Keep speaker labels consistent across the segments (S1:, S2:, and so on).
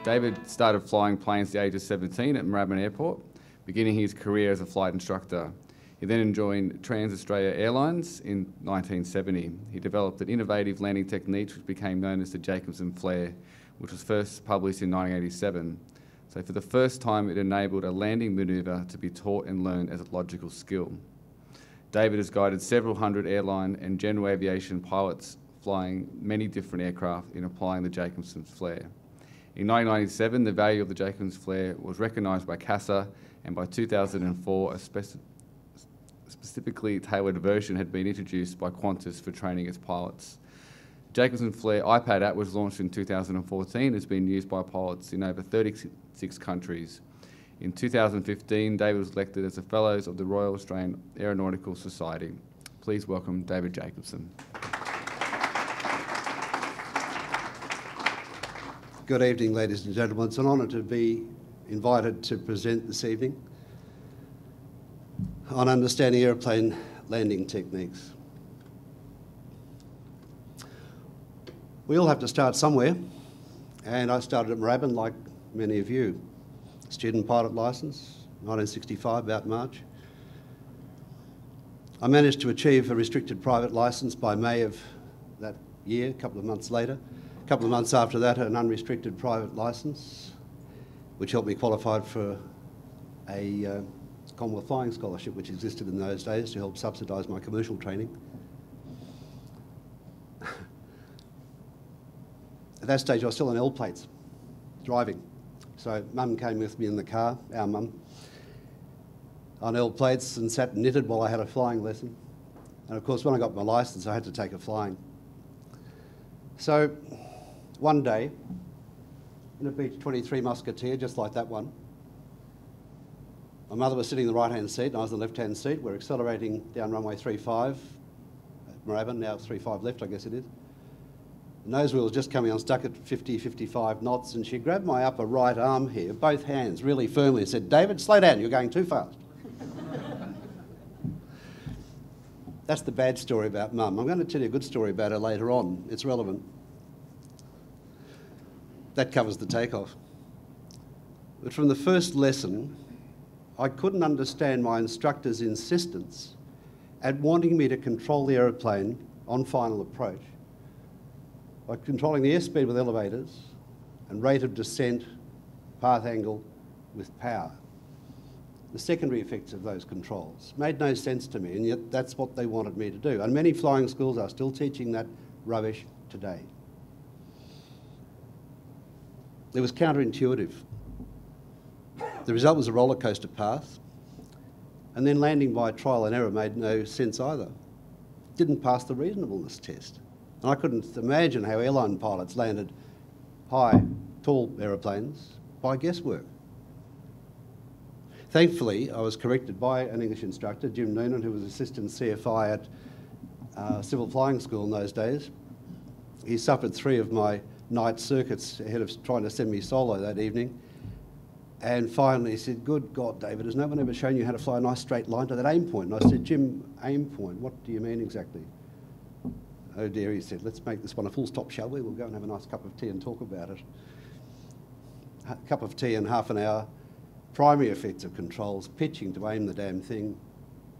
S1: David started flying planes at the age of 17 at Melbourne Airport, beginning his career as a flight instructor. He then joined Trans-Australia Airlines in 1970. He developed an innovative landing technique which became known as the Jacobson Flare, which was first published in 1987. So for the first time, it enabled a landing manoeuvre to be taught and learned as a logical skill. David has guided several hundred airline and general aviation pilots flying many different aircraft in applying the Jacobson Flare. In 1997, the value of the Jacobson Flare was recognised by CASA, and by 2004, a specifically tailored version had been introduced by Qantas for training its pilots. Jacobson Flare iPad app was launched in 2014 and has been used by pilots in over 36 countries. In 2015, David was elected as a Fellows of the Royal Australian Aeronautical Society. Please welcome David Jacobson.
S2: Good evening, ladies and gentlemen. It's an honour to be invited to present this evening on understanding aeroplane landing techniques. We all have to start somewhere, and I started at Moorabbin like many of you. Student pilot licence, 1965, about March. I managed to achieve a restricted private licence by May of that year, a couple of months later. A couple of months after that, an unrestricted private licence, which helped me qualify for a Commonwealth Flying Scholarship, which existed in those days to help subsidise my commercial training. At that stage, I was still on L plates, driving. So Mum came with me in the car, our mum, on L plates and sat and knitted while I had a flying lesson. And of course, when I got my licence, I had to take a flying. So one day, in a Beach 23 Musketeer, just like that one, my mother was sitting in the right-hand seat and I was in the left-hand seat. We're accelerating down runway 35 at Moorabbin, now 35 left, I guess it is. The nose wheel was just coming unstuck at 50, 55 knots, and she grabbed my upper right arm here, both hands, really firmly, and said, "David, slow down, you're going too fast." That's the bad story about Mum. I'm going to tell you a good story about her later on. It's relevant. That covers the takeoff. But from the first lesson, I couldn't understand my instructor's insistence at wanting me to control the aeroplane on final approach by controlling the airspeed with elevators and rate of descent, path angle with power. The secondary effects of those controls made no sense to me, and yet that's what they wanted me to do. And many flying schools are still teaching that rubbish today. It was counterintuitive. The result was a roller coaster path, and then landing by trial and error made no sense either. Didn't pass the reasonableness test. And I couldn't imagine how airline pilots landed high, tall aeroplanes by guesswork. Thankfully, I was corrected by an English instructor, Jim Noonan, who was assistant CFI at Civil Flying School in those days. He suffered 3 of my night circuits ahead of trying to send me solo that evening. And finally he said, "Good God, David, has no one ever shown you how to fly a nice straight line to that aim point?" And I said, "Jim, aim point, what do you mean exactly?" "Oh dear," he said, "let's make this one a full stop, shall we? We'll go and have a nice cup of tea and talk about it." A cup of tea and half an hour. Primary effects of controls: pitching to aim the damn thing,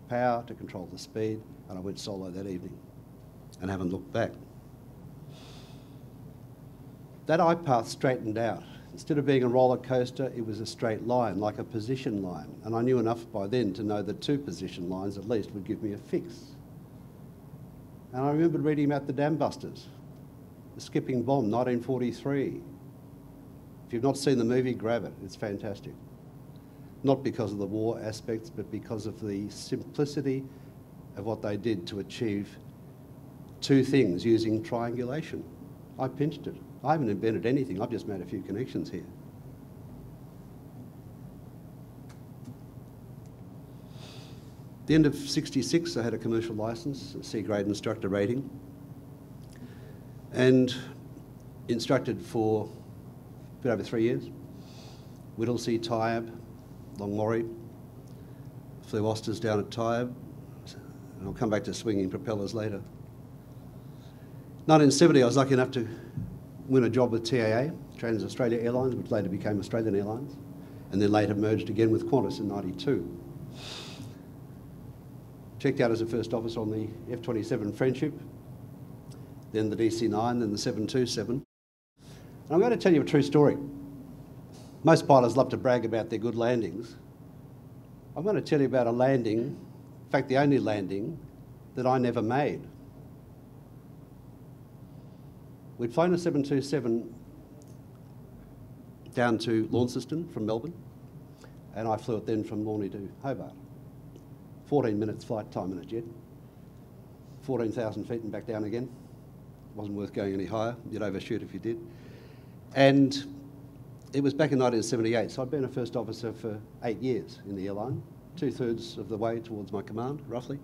S2: power to control the speed, and I went solo that evening and haven't looked back. That eye path straightened out. Instead of being a roller coaster, it was a straight line, like a position line. And I knew enough by then to know that 2 position lines at least would give me a fix. And I remembered reading about the Dam Busters, the Skipping Bomb, 1943. If you've not seen the movie, grab it. It's fantastic. Not because of the war aspects, but because of the simplicity of what they did to achieve 2 things using triangulation. I pinched it. I haven't invented anything, I've just made a few connections here. At the end of '66, I had a commercial licence, a C-grade instructor rating, and instructed for a bit over 3 years. Whittlesea, Tyab, Longmorrie, flew Osters down at Tyab, and I'll come back to swinging propellers later. 1970, I was lucky enough to win a job with TAA Trans-Australia Airlines, which later became Australian Airlines, and then later merged again with Qantas in '92. Checked out as a first officer on the F-27 Friendship, then the DC-9, then the 727. And I'm going to tell you a true story. Most pilots love to brag about their good landings. I'm going to tell you about a landing, in fact the only landing, that I never made. We'd flown a 727 down to Launceston from Melbourne, and I flew it then from Lawney to Hobart. 14 minutes flight time in a jet, 14,000 feet and back down again. Wasn't worth going any higher, you'd overshoot if you did. And it was back in 1978, so I'd been a first officer for 8 years in the airline, 2/3 of the way towards my command, roughly.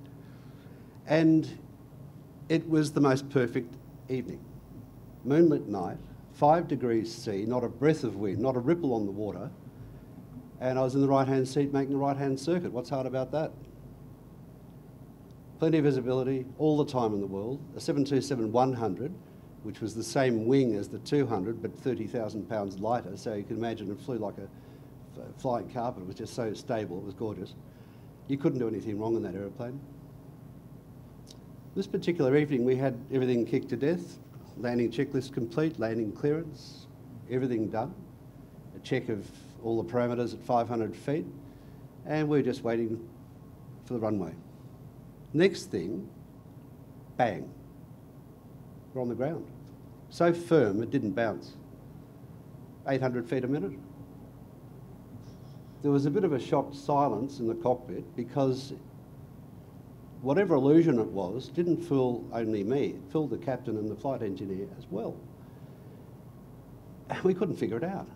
S2: And it was the most perfect evening. Moonlit night, 5 degrees C, not a breath of wind, not a ripple on the water, and I was in the right-hand seat making a right-hand circuit. What's hard about that? Plenty of visibility, all the time in the world. A 727-100, which was the same wing as the 200, but 30,000 pounds lighter, so you can imagine it flew like a flying carpet. It was just so stable, it was gorgeous. You couldn't do anything wrong in that aeroplane. This particular evening we had everything kicked to death, landing checklist complete, landing clearance, everything done, a check of all the parameters at 500 feet, and we were just waiting for the runway. Next thing, bang, we're on the ground. So firm it didn't bounce. 800 feet a minute. There was a bit of a shocked silence in the cockpit because whatever illusion it was didn't fool only me, it fooled the captain and the flight engineer as well. We couldn't figure it out.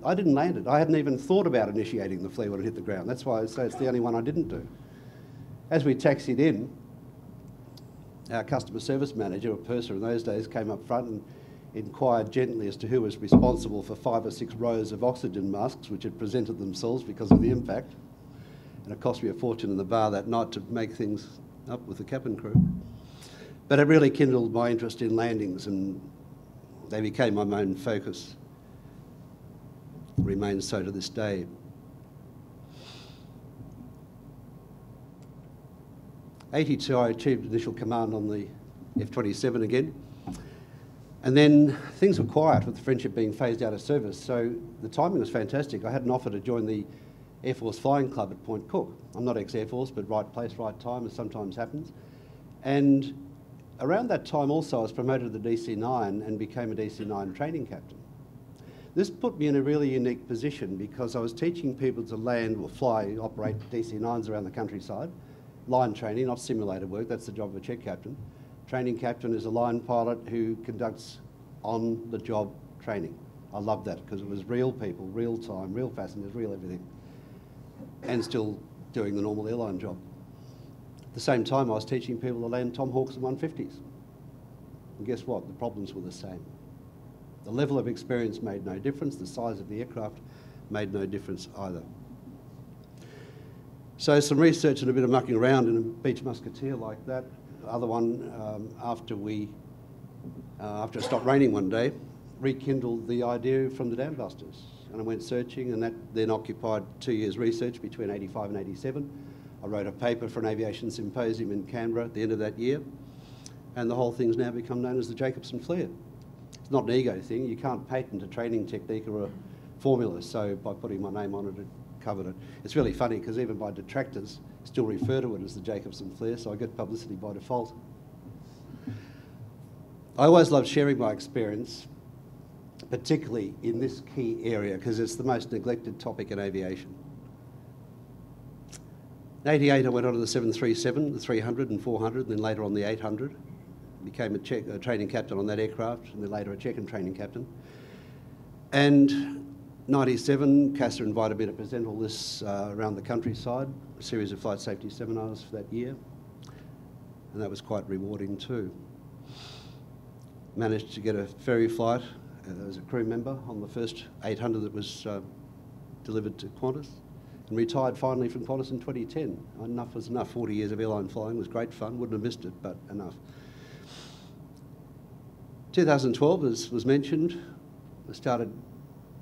S2: I didn't land it. I hadn't even thought about initiating the flare when it hit the ground. That's why I say it's the only one I didn't do. As we taxied in, our customer service manager, or purser in those days, came up front and inquired gently as to who was responsible for 5 or 6 rows of oxygen masks which had presented themselves because of the impact. And it cost me a fortune in the bar that night to make things up with the cabin crew. But it really kindled my interest in landings, and they became my main focus. Remains so to this day. '82, I achieved initial command on the F-27 again. And then things were quiet with the Friendship being phased out of service, so the timing was fantastic. I had an offer to join the Air Force Flying Club at Point Cook. I'm not ex-Air Force, but right place, right time, as sometimes happens. And around that time also, I was promoted to the DC-9 and became a DC-9 training captain. This put me in a really unique position because I was teaching people to land or fly, operate DC-9s around the countryside. Line training, not simulator work, that's the job of a check captain. Training captain is a line pilot who conducts on-the-job training. I loved that because it was real people, real time, real passengers, real everything, and still doing the normal airline job. At the same time, I was teaching people to land Tomahawks and 150s. And guess what? The problems were the same. The level of experience made no difference. The size of the aircraft made no difference either. So some research and a bit of mucking around in a beach musketeer like that. The other one, after it stopped raining one day, rekindled the idea from the dam busters. And I went searching, and that then occupied 2 years research between '85 and '87. I wrote a paper for an aviation symposium in Canberra at the end of that year, and the whole thing's now become known as the Jacobson Flare. It's not an ego thing. You can't patent a training technique or a formula, so by putting my name on it, it covered it. It's really funny because even my detractors still refer to it as the Jacobson Flare, so I get publicity by default. I always love sharing my experience, particularly in this key area, because it's the most neglected topic in aviation. In '88, I went on to the 737, the 300 and 400, and then later on the 800. Became a training captain on that aircraft, and then later a check and training captain. And '97, CASA invited me to present all this around the countryside, a series of flight safety seminars for that year, and that was quite rewarding too. Managed to get a ferry flight as a crew member on the first 800 that was delivered to Qantas, and retired finally from Qantas in 2010. Enough was enough. 40 years of airline flying was great fun, wouldn't have missed it, but enough. 2012, as was mentioned, I started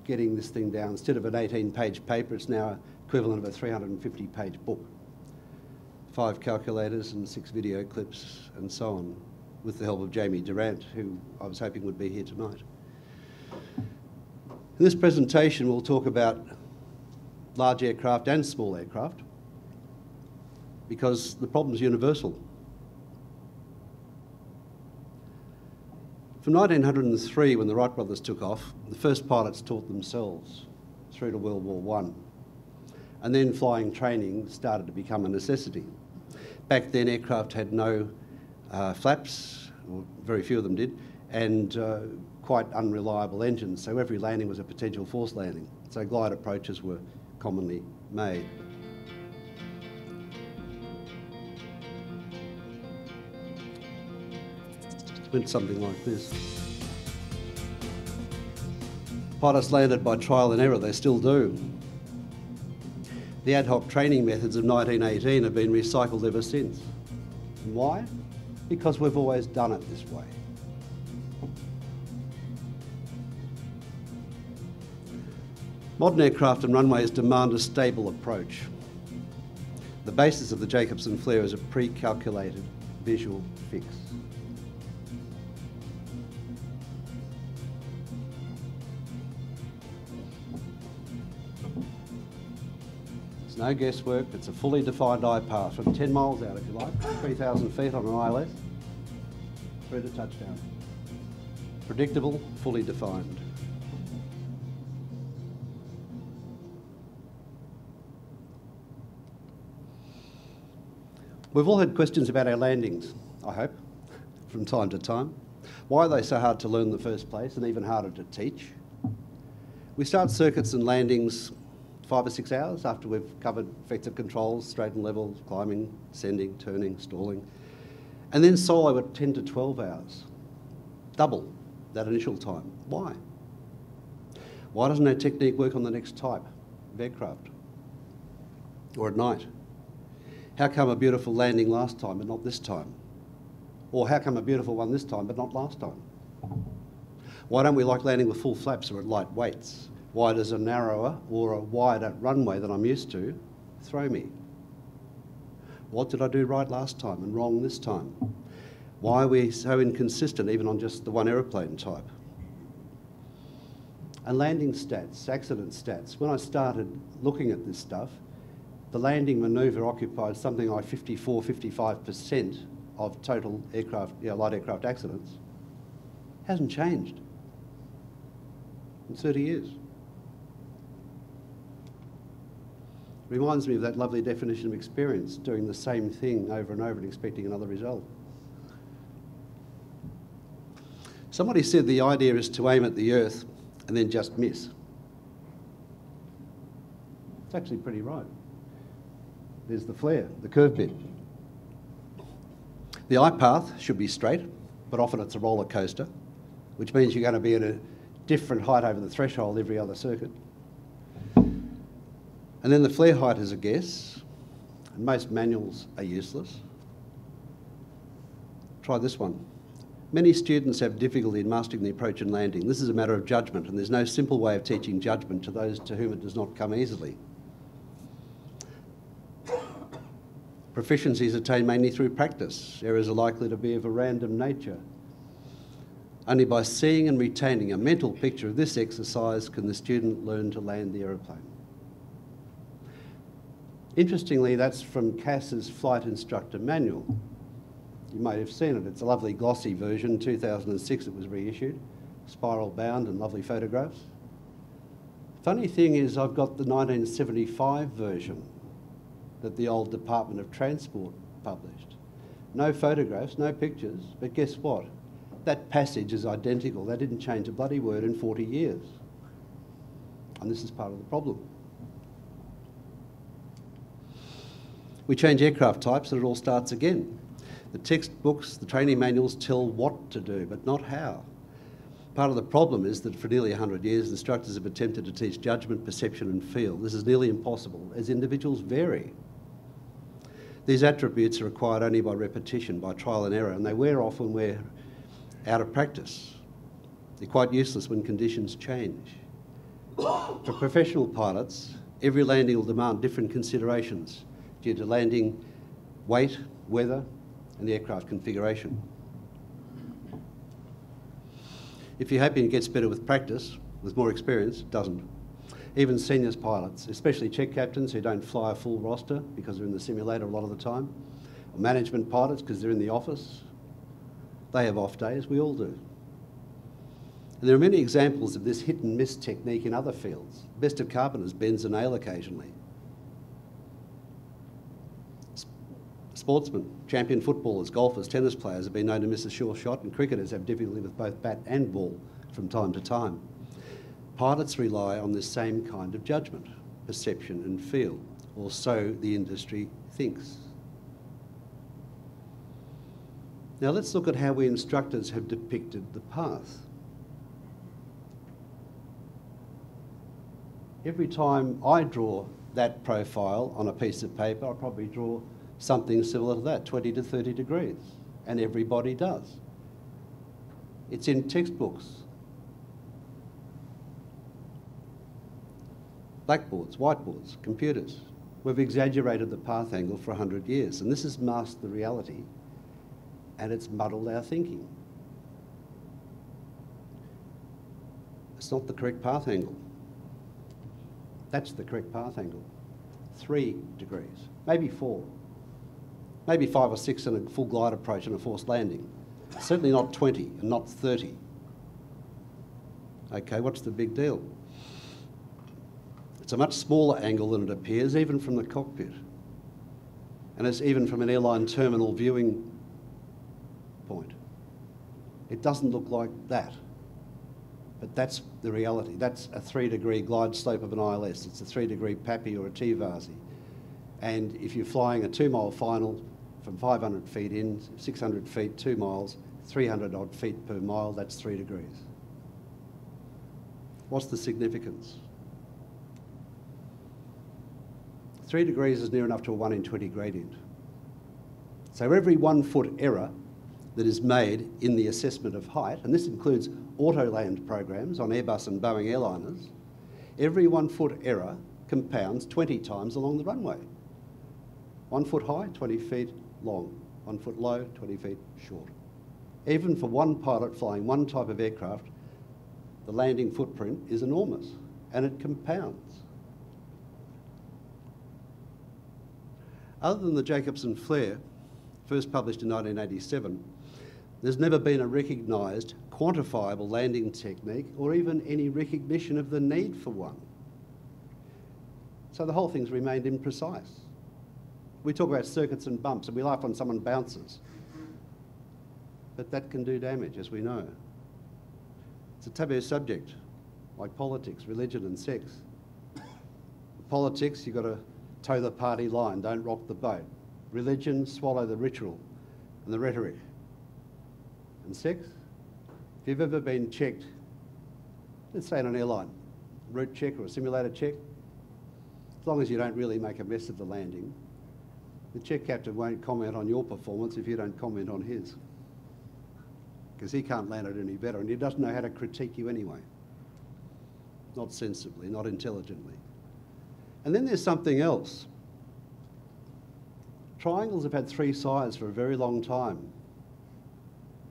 S2: getting this thing down. Instead of an 18-page paper, it's now equivalent of a 350-page book. 5 calculators and 6 video clips and so on, with the help of Jamie Durant, who I was hoping would be here tonight. In this presentation, we'll talk about large aircraft and small aircraft, because the problem is universal. From 1903, when the Wright brothers took off, the first pilots taught themselves through to World War I. And then flying training started to become a necessity. Back then, aircraft had no flaps, or very few of them did, and quite unreliable engines, so every landing was a potential forced landing. So glide approaches were commonly made. Went something like this. Pilots landed by trial and error, they still do. The ad hoc training methods of 1918 have been recycled ever since. And why? Because we've always done it this way. Modern aircraft and runways demand a stable approach. The basis of the Jacobson Flare is a pre-calculated visual fix. It's no guesswork, it's a fully defined eye path from 10 miles out, if you like, 3,000 feet on an ILS, through to touchdown. Predictable, fully defined. We've all had questions about our landings, I hope, from time to time. Why are they so hard to learn in the first place and even harder to teach? We start circuits and landings 5 or 6 hours after we've covered effective controls, straight and level, climbing, descending, turning, stalling. And then solo at 10 to 12 hours, double that initial time. Why? Why doesn't our technique work on the next type of aircraft? Or at night? How come a beautiful landing last time but not this time? Or how come a beautiful one this time but not last time? Why don't we like landing with full flaps or at light weights? Why does a narrower or a wider runway than I'm used to throw me? What did I do right last time and wrong this time? Why are we so inconsistent even on just the one aeroplane type? And landing stats, accident stats. When I started looking at this stuff, the landing manoeuvre occupied something like 55% of total aircraft, light aircraft accidents. Hasn't changed in 30 years. Reminds me of that lovely definition of experience, doing the same thing over and over and expecting another result. Somebody said the idea is to aim at the Earth and then just miss. It's actually pretty right. There's the flare, the curve bit. The eye path should be straight, but often it's a roller coaster, which means you're going to be at a different height over the threshold every other circuit. And then the flare height is a guess, and most manuals are useless. Try this one. Many students have difficulty in mastering the approach and landing. This is a matter of judgment, and there's no simple way of teaching judgment to those to whom it does not come easily. Proficiency is attained mainly through practice. Errors are likely to be of a random nature. Only by seeing and retaining a mental picture of this exercise can the student learn to land the aeroplane. Interestingly, that's from CAS's Flight Instructor Manual. You may have seen it. It's a lovely glossy version. 2006 it was reissued, spiral bound and lovely photographs. Funny thing is I've got the 1975 version that the old Department of Transport published. No photographs, no pictures, but guess what? That passage is identical. They didn't change a bloody word in 40 years. And this is part of the problem. We change aircraft types and it all starts again. The textbooks, the training manuals tell what to do, but not how. Part of the problem is that for nearly 100 years, instructors have attempted to teach judgment, perception and feel. This is nearly impossible, as individuals vary. These attributes are acquired only by repetition, by trial and error, and they wear off when we're out of practice. They're quite useless when conditions change. For professional pilots, every landing will demand different considerations due to landing weight, weather, and the aircraft configuration. If you're hoping it gets better with practice, with more experience, it doesn't. Even seniors pilots, especially check captains who don't fly a full roster because they're in the simulator a lot of the time, or management pilots because they're in the office, they have off days, we all do. And there are many examples of this hit and miss technique in other fields. Best of carpenters bends a nail occasionally. Sportsmen, champion footballers, golfers, tennis players have been known to miss a sure shot, and cricketers have difficulty with both bat and ball from time to time. Pilots rely on this same kind of judgment, perception and feel, or so the industry thinks. Now let's look at how we instructors have depicted the path. Every time I draw that profile on a piece of paper, I'll probably draw something similar to that, 20 to 30 degrees, and everybody does. It's in textbooks. Blackboards, whiteboards, computers. We've exaggerated the path angle for 100 years, and this has masked the reality, and it's muddled our thinking. It's not the correct path angle. That's the correct path angle. 3 degrees, maybe 4. Maybe 5 or 6 in a full glide approach and a forced landing. Certainly not 20 and not 30. Okay, what's the big deal? It's a much smaller angle than it appears, even from the cockpit. And it's even from an airline terminal viewing point. It doesn't look like that. But that's the reality. That's a 3-degree glide slope of an ILS. It's a 3-degree PAPI or a T-VASI. And if you're flying a 2-mile final from 500 feet in, 600 feet, 2 miles, 300 odd feet per mile, that's 3 degrees. What's the significance? 3 degrees is near enough to a 1 in 20 gradient. So every 1 foot error that is made in the assessment of height, and this includes auto-land programs on Airbus and Boeing airliners, every 1 foot error compounds 20 times along the runway. 1 foot high, 20 feet long. 1 foot low, 20 feet short. Even for one pilot flying one type of aircraft, the landing footprint is enormous, and it compounds. Other than the Jacobson Flare, first published in 1987, there's never been a recognised, quantifiable landing technique or even any recognition of the need for one. So the whole thing's remained imprecise. We talk about circuits and bumps and we laugh when someone bounces. But that can do damage, as we know. It's a taboo subject, like politics, religion and sex. Politics, you've got to toe the party line, don't rock the boat. Religion, swallow the ritual and the rhetoric. And sex, if you've ever been checked, let's say on an airline, route check or a simulator check, as long as you don't really make a mess of the landing, the check captain won't comment on your performance if you don't comment on his. Because he can't land it any better and he doesn't know how to critique you anyway. Not sensibly, not intelligently. And then there's something else. Triangles have had 3 sides for a very long time.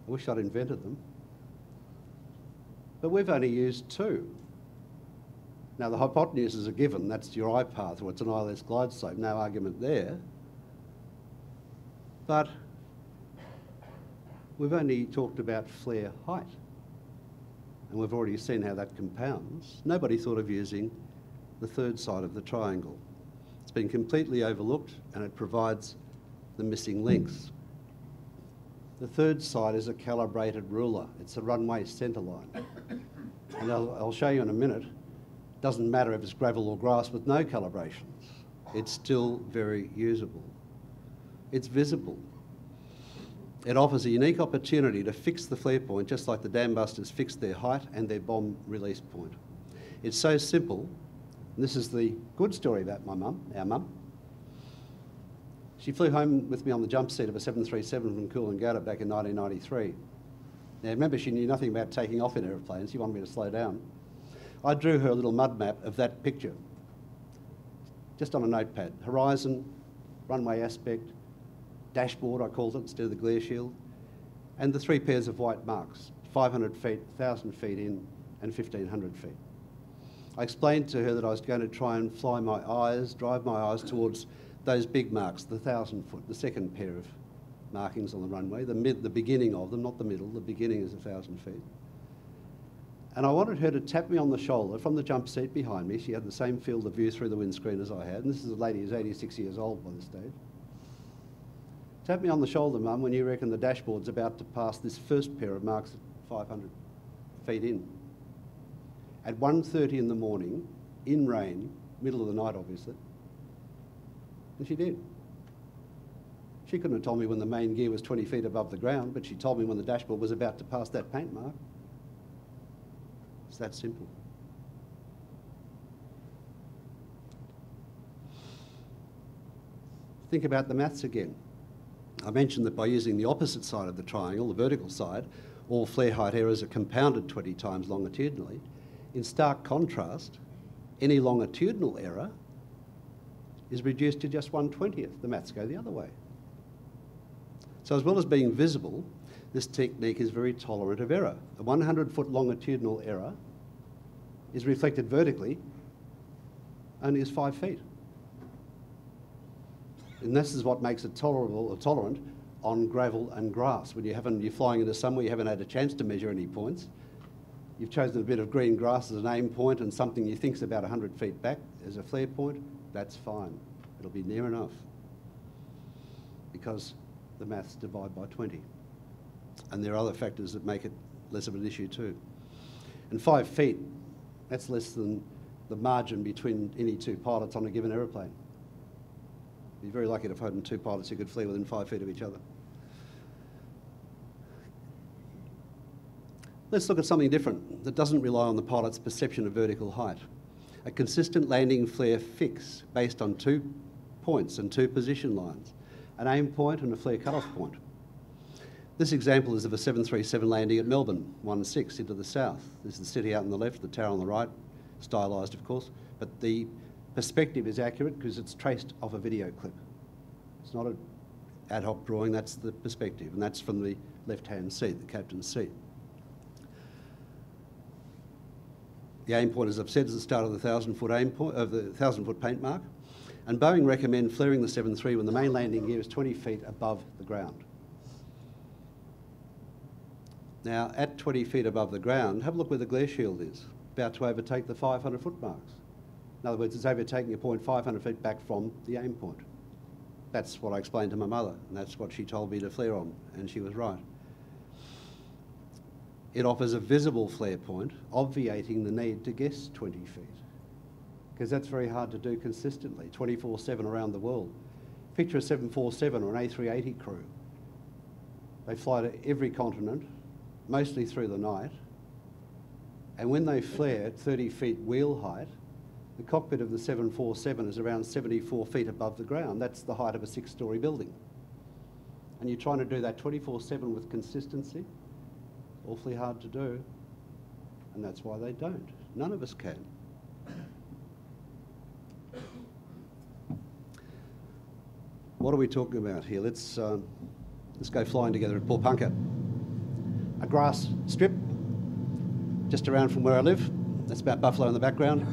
S2: I wish I'd invented them. But we've only used 2. Now the hypotenuse is a given, that's your eye path, or it's an ILS glide slope, no argument there. But we've only talked about flare height. And we've already seen how that compounds. Nobody thought of using the 3rd side of the triangle. It's been completely overlooked and it provides the missing links. The 3rd side is a calibrated ruler. It's a runway centre line. And I'll show you in a minute. It doesn't matter if it's gravel or grass with no calibrations. It's still very usable. It's visible. It offers a unique opportunity to fix the flare point just like the dam busters fixed their height and their bomb release point. It's so simple. And this is the good story about my mum, our mum. She flew home with me on the jump seat of a 737 from Coolangatta back in 1993. Now remember, she knew nothing about taking off in aeroplanes. She wanted me to slow down. I drew her a little mud map of that picture, just on a notepad. Horizon, runway aspect, dashboard, I called it, instead of the glare shield, and the 3 pairs of white marks, 500 feet, 1,000 feet in, and 1,500 feet. I explained to her that I was going to try and drive my eyes towards those big marks, the 1,000 foot, the second pair of markings on the runway, the beginning of them, not the middle, the beginning is 1,000 feet. And I wanted her to tap me on the shoulder from the jump seat behind me. She had the same field of view through the windscreen as I had, and this is a lady who's 86 years old by this stage. Tap me on the shoulder, Mum, when you reckon the dashboard's about to pass this first pair of marks at 500 feet in. At 1:30 in the morning, in rain, middle of the night obviously, and she did. She couldn't have told me when the main gear was 20 feet above the ground, but she told me when the dashboard was about to pass that paint mark. It's that simple. Think about the maths again. I mentioned that by using the opposite side of the triangle, the vertical side, all flare height errors are compounded 20 times longitudinally. In stark contrast, any longitudinal error is reduced to just 1/20th. The maths go the other way. So as well as being visible, this technique is very tolerant of error. A 100-foot longitudinal error is reflected vertically only as 5 feet. And this is what makes it tolerable or tolerant on gravel and grass. When you're flying into somewhere you haven't had a chance to measure any points, you've chosen a bit of green grass as an aim point and something you think's about 100 feet back as a flare point, that's fine. It'll be near enough because the maths divide by 20. And there are other factors that make it less of an issue too. And 5 feet, that's less than the margin between any two pilots on a given aeroplane. You're very lucky to find 2 pilots who could flare within 5 feet of each other. Let's look at something different that doesn't rely on the pilot's perception of vertical height. A consistent landing flare fix based on 2 points and 2 position lines, an aim point and a flare cutoff point. This example is of a 737 landing at Melbourne, 1-6 into the south. This is the city out on the left, the tower on the right, stylised of course, but the perspective is accurate because it's traced off a video clip. It's not an ad hoc drawing, that's the perspective, and that's from the left-hand seat, the captain's seat. The aim point, as I've said, is the start of the 1,000-foot aim point, of the 1,000-foot paint mark, and Boeing recommend flaring the 737 when the main landing gear is 20 feet above the ground. Now, at 20 feet above the ground, have a look where the glare shield is, about to overtake the 500-foot marks. In other words, it's overtaking a point 500 feet back from the aim point. That's what I explained to my mother, and that's what she told me to flare on, and she was right. It offers a visible flare point, obviating the need to guess 20 feet, because that's very hard to do consistently, 24/7 around the world. Picture a 747 or an A380 crew. They fly to every continent, mostly through the night, and when they flare at 30 feet wheel height, the cockpit of the 747 is around 74 feet above the ground. That's the height of a 6-storey building. And you're trying to do that 24/7 with consistency, awfully hard to do, and that's why they don't. None of us can. What are we talking about here? Let's go flying together at Port Punker. A grass strip just around from where I live. That's about Buffalo in the background.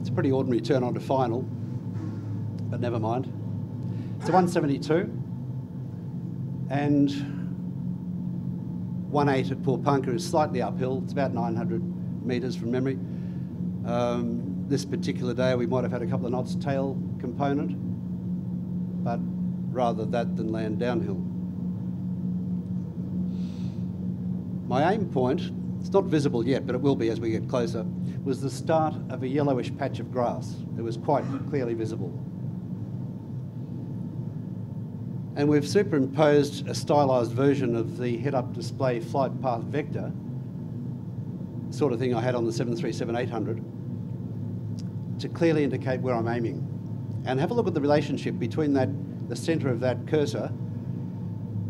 S2: It's a pretty ordinary turn on to final, but never mind. It's a 172 and 1.8 at Port Punker is slightly uphill. It's about 900 metres from memory. This particular day we might have had a couple of knots tail component, but rather that than land downhill. My aim point, it's not visible yet, but it will be as we get closer, was the start of a yellowish patch of grass. It was quite clearly visible. And we've superimposed a stylised version of the head-up display flight path vector, sort of thing I had on the 737-800, to clearly indicate where I'm aiming. And have a look at the relationship between the centre of that cursor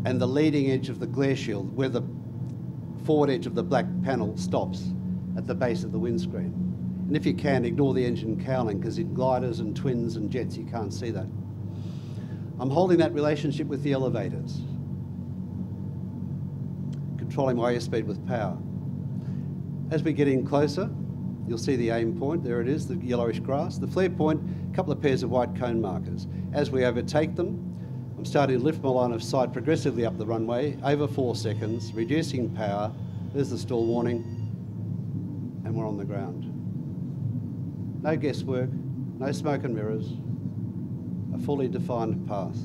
S2: and the leading edge of the glare shield, where the forward edge of the black panel stops at the base of the windscreen. And if you can, ignore the engine cowling, because in gliders and twins and jets you can't see that. I'm holding that relationship with the elevators, controlling my airspeed with power. As we get in closer, you'll see the aim point. There it is, the yellowish grass. The flare point, a couple of pairs of white cone markers. As we overtake them, I'm starting to lift my line of sight progressively up the runway, over 4 seconds, reducing power. There's the stall warning, and we're on the ground. No guesswork, no smoke and mirrors, a fully defined path.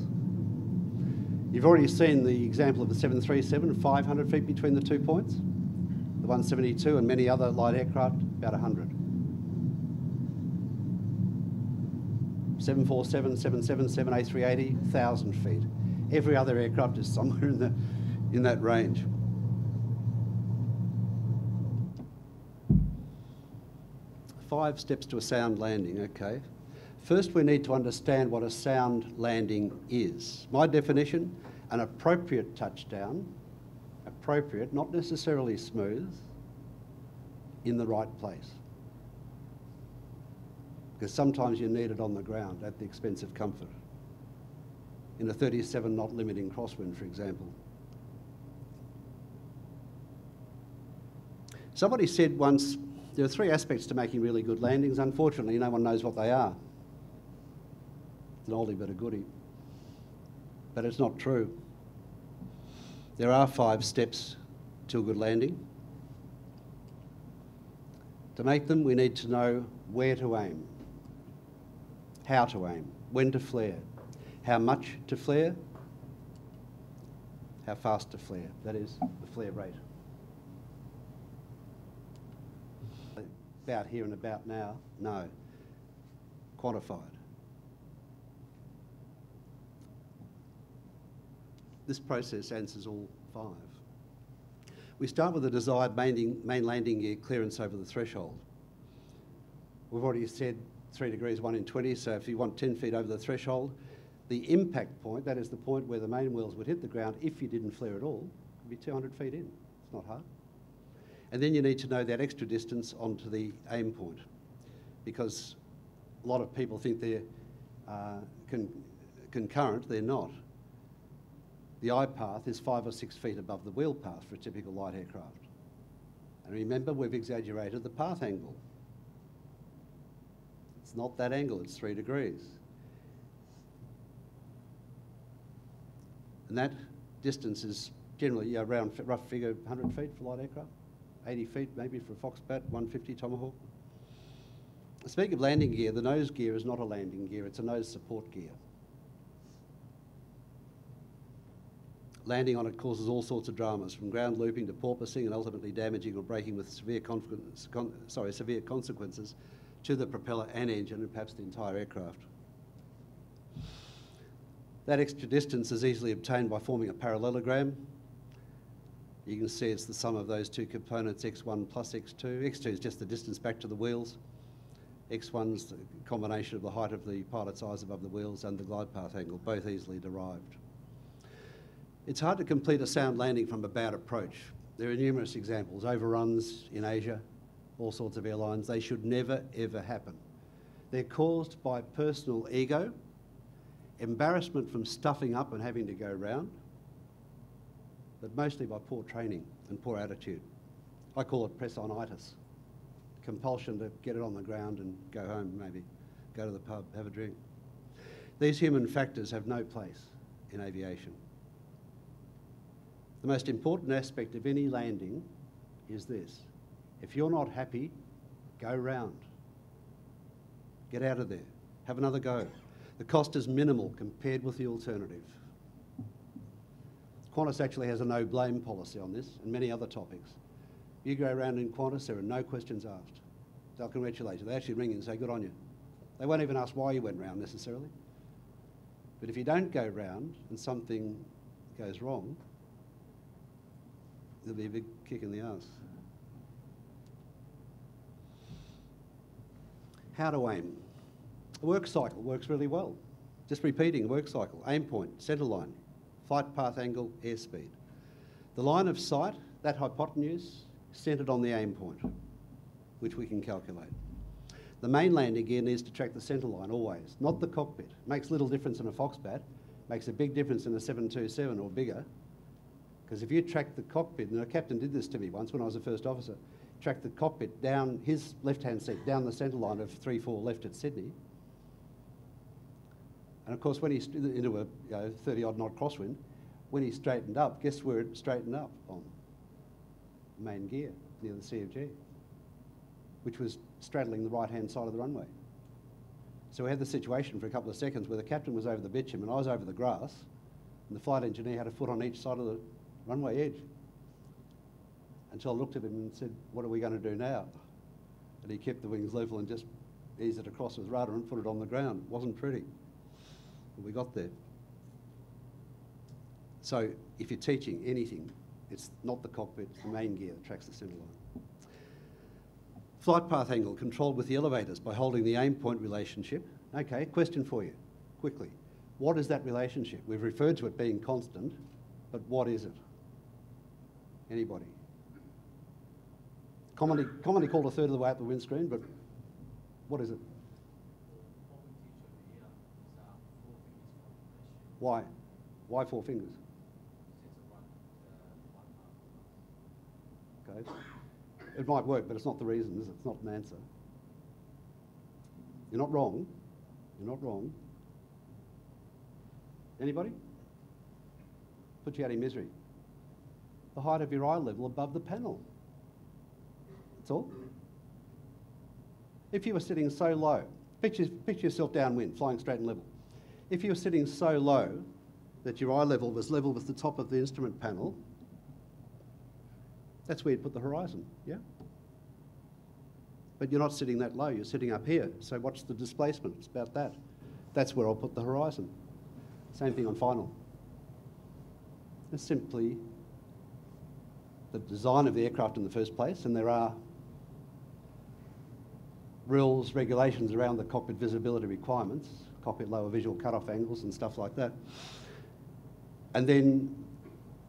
S2: You've already seen the example of the 737, 500 feet between the 2 points. The 172 and many other light aircraft, about 100. 747, 777, A380, 1,000 feet. Every other aircraft is somewhere in that range. Five steps to a sound landing, okay. First, we need to understand what a sound landing is. My definition, an appropriate touchdown, appropriate, not necessarily smooth, in the right place. Because sometimes you need it on the ground at the expense of comfort. In a 37 knot limiting crosswind, for example. Somebody said once, there are 3 aspects to making really good landings. Unfortunately, no one knows what they are. It's an oldie but a goodie. But it's not true. There are 5 steps to a good landing. To make them, we need to know where to aim, how to aim, when to flare, how much to flare, how fast to flare, that is, the flare rate. About here and about now, no. Quantified. This process answers all 5. We start with the desired main landing gear clearance over the threshold. We've already said 3 degrees, 1 in 20, so if you want 10 feet over the threshold, the impact point, that is the point where the main wheels would hit the ground if you didn't flare at all, would be 200 feet in. It's not hard. And then you need to know that extra distance onto the aim point, because a lot of people think they're concurrent, they're not. The eye path is 5 or 6 feet above the wheel path for a typical light aircraft. And remember, we've exaggerated the path angle. It's not that angle, it's 3 degrees. And that distance is generally around, rough figure, 100 feet for light aircraft, 80 feet maybe for a Foxbat, 150 Tomahawk. Speaking of landing gear, the nose gear is not a landing gear, it's a nose support gear. Landing on it causes all sorts of dramas, from ground looping to porpoising and ultimately damaging or breaking with severe consequences to the propeller and engine and perhaps the entire aircraft. That extra distance is easily obtained by forming a parallelogram. You can see it's the sum of those 2 components, x1 plus x2. x2 is just the distance back to the wheels. x1 is the combination of the height of the pilot's eyes above the wheels and the glide path angle, both easily derived. It's hard to complete a sound landing from a bad approach. There are numerous examples, overruns in Asia, all sorts of airlines. They should never, ever happen. They're caused by personal ego, embarrassment from stuffing up and having to go round, but mostly by poor training and poor attitude. I call it press-on-itis, compulsion to get it on the ground and go home maybe, go to the pub, have a drink. These human factors have no place in aviation. The most important aspect of any landing is this. If you're not happy, go round. Get out of there. Have another go. The cost is minimal compared with the alternative. Qantas actually has a no-blame policy on this and many other topics. You go around in Qantas, there are no questions asked. They'll congratulate you. They actually ring you and say, good on you. They won't even ask why you went round necessarily. But if you don't go round and something goes wrong, there'll be a big kick in the arse. How to aim. A work cycle works really well. Just repeating a work cycle. Aim point, centre line, flight path angle, airspeed. The line of sight, that hypotenuse, centred on the aim point, which we can calculate. The main landing gear needs to track the centre line always, not the cockpit. Makes little difference in a Foxbat, makes a big difference in a 727 or bigger, because if you track the cockpit, and a captain did this to me once when I was a first officer, track the cockpit down his left-hand seat, down the centre line of 3-4 left at Sydney. And of course, when he's into a 30-odd knot crosswind, when he straightened up, guess where it straightened up on? Main gear, near the CFG, which was straddling the right-hand side of the runway. So we had the situation for a couple of seconds where the captain was over the bitumen and I was over the grass, and the flight engineer had a foot on each side of the runway edge. Until I looked at him and said, what are we going to do now? And he kept the wings level and just eased it across his rudder and put it on the ground. It wasn't pretty, but we got there. So if you're teaching anything, it's not the cockpit, it's the main gear that tracks the centre line. Flight path angle controlled with the elevators by holding the aim point relationship. Okay, question for you, quickly. What is that relationship? We've referred to it being constant, but what is it? Anybody? Commonly called a third of the way up the windscreen, but what is it? Why? Why 4 fingers? Okay. It might work, but it's not the reason, is it? It's not an answer. You're not wrong. You're not wrong. Anybody? Put you out of misery. The height of your eye level above the panel. That's all. If you were sitting so low, picture yourself downwind, flying straight and level. If you were sitting so low that your eye level was level with the top of the instrument panel, that's where you'd put the horizon, yeah? But you're not sitting that low, you're sitting up here. So what's the displacement? It's about that. That's where I'll put the horizon. Same thing on final. It's simply the design of the aircraft in the first place, and there are rules, regulations around the cockpit visibility requirements, cockpit lower visual cutoff angles and stuff like that. And then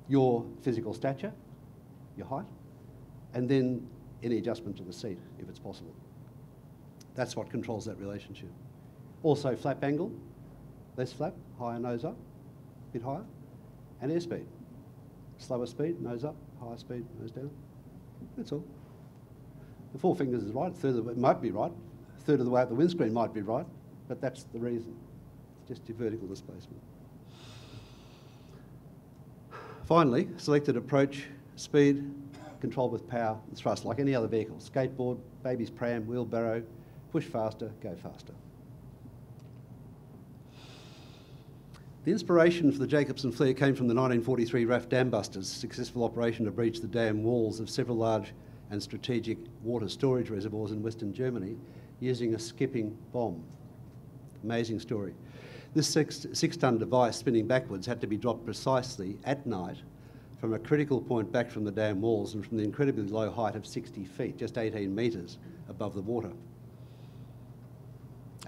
S2: your physical stature, your height, and then any adjustment to the seat, if it's possible. That's what controls that relationship. Also flap angle, less flap, higher nose up, a bit higher, and airspeed. Slower speed, nose up, higher speed, nose down. That's all. The 4 fingers is right, a third of it might be right, a third of the way up the windscreen might be right, but that's the reason. It's just your vertical displacement. Finally, selected approach, speed, controlled with power and thrust, like any other vehicle. Skateboard, baby's pram, wheelbarrow, push faster, go faster. The inspiration for the Jacobson Flare came from the 1943 RAF dam busters' successful operation to breach the dam walls of several large and strategic water storage reservoirs in Western Germany using a skipping bomb. Amazing story. This 6-ton device spinning backwards had to be dropped precisely at night from a critical point back from the dam walls and from the incredibly low height of 60 feet, just 18 metres above the water,